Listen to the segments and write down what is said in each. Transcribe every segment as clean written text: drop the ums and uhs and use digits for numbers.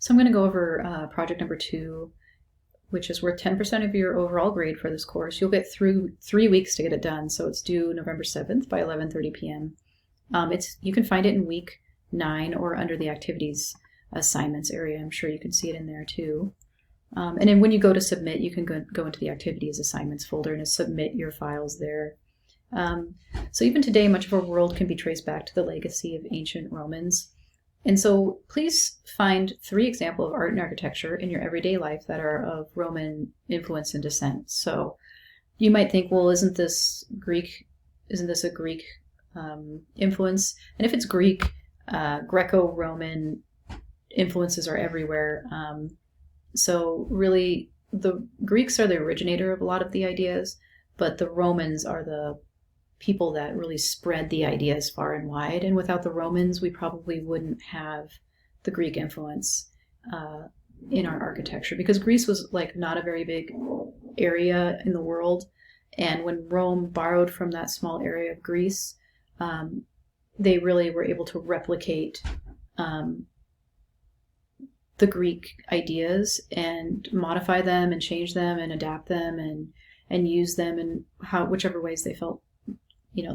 So I'm going to go over project number 2, which is worth 10% of your overall grade for this course. You'll get through 3 weeks to get it done, so it's due November 7th by 11:30 p.m. You can find it in week 9 or under the activities assignments area. I'm sure you can see it in there too. And then when you go to submit, you can go into the activities assignments folder and submit your files there. So even today, much of our world can be traced back to the legacy of ancient Romans. And so please find 3 examples of art and architecture in your everyday life that are of Roman influence and descent. So you might think, well, isn't this a Greek influence? And if it's Greek, Greco-Roman influences are everywhere. So really, the Greeks are the originator of a lot of the ideas, but the Romans are the people that really spread the ideas far and wide. And without the Romans, we probably wouldn't have the Greek influence in our architecture, because Greece was like not a very big area in the world. And when Rome borrowed from that small area of Greece, they really were able to replicate the Greek ideas and modify them and change them and adapt them and use them in whichever ways they felt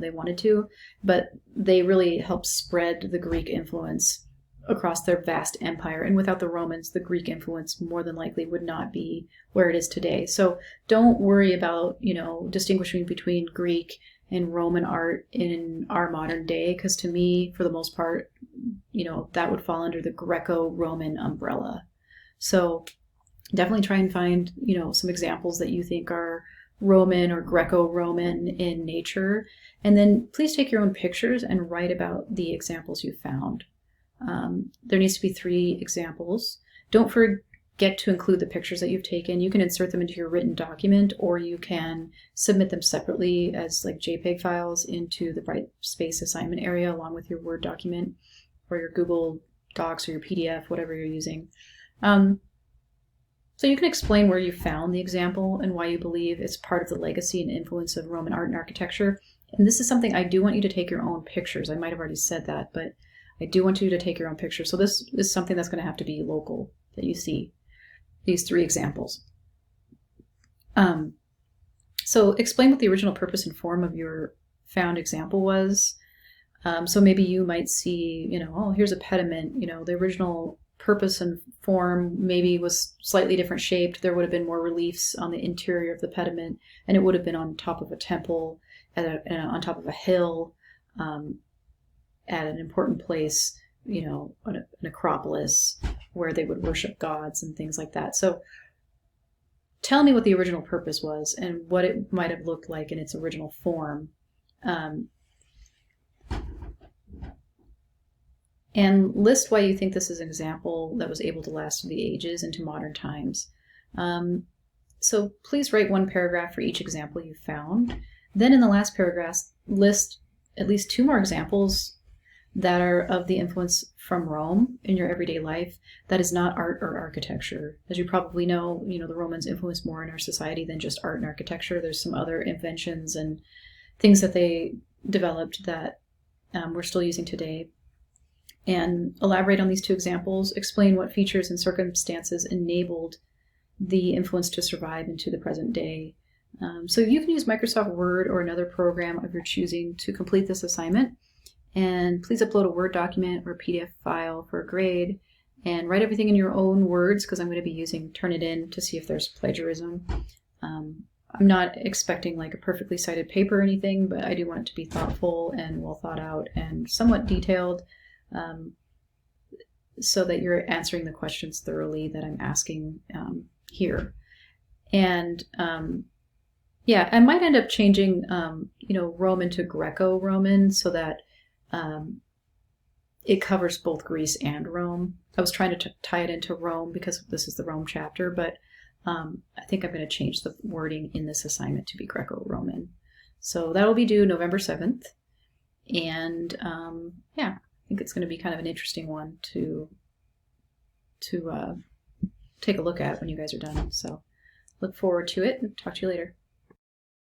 they wanted to. But they really helped spread the Greek influence across their vast empire. And without the Romans, the Greek influence more than likely would not be where it is today. So don't worry about distinguishing between Greek and Roman art in our modern day, because to me, for the most part, that would fall under the Greco-Roman umbrella. So definitely try and find, some examples that you think are Roman or Greco-Roman in nature. And then please take your own pictures and write about the examples you found. There needs to be 3 examples. Don't forget to include the pictures that you've taken. You can insert them into your written document, or you can submit them separately as like JPEG files into the Brightspace assignment area along with your Word document or your Google Docs or your PDF, whatever you're using. So you can explain where you found the example and why you believe it's part of the legacy and influence of Roman art and architecture. And this is something I do want you to take your own pictures. I might have already said that, but I do want you to take your own pictures. So this is something that's going to have to be local that you see, these 3 examples. So explain what the original purpose and form of your found example was. So maybe you might see, oh, here's a pediment, the original purpose and form maybe was slightly different shaped. There would have been more reliefs on the interior of the pediment, and it would have been on top of a temple, on top of a hill, at an important place, an acropolis where they would worship gods and things like that. So tell me what the original purpose was and what it might have looked like in its original form. And list why you think this is an example that was able to last through the ages into modern times. So please write 1 paragraph for each example you found. Then in the last paragraph, list at least 2 more examples that are of the influence from Rome in your everyday life that is not art or architecture. As you probably know, the Romans influenced more in our society than just art and architecture. There's some other inventions and things that they developed that we're still using today. And elaborate on these 2 examples, explain what features and circumstances enabled the influence to survive into the present day. So you can use Microsoft Word or another program of your choosing to complete this assignment. And please upload a Word document or a PDF file for a grade, and write everything in your own words, because I'm going to be using Turnitin to see if there's plagiarism. I'm not expecting like a perfectly cited paper or anything, but I do want it to be thoughtful and well thought out and somewhat detailed, so that you're answering the questions thoroughly that I'm asking here. And yeah, I might end up changing Roman to Greco-Roman so that it covers both Greece and Rome. I was trying to tie it into Rome because this is the Rome chapter, but I think I'm going to change the wording in this assignment to be Greco-Roman. So that will be due November 7th. And yeah, I think it's going to be kind of an interesting one to take a look at when you guys are done. So look forward to it and talk to you later.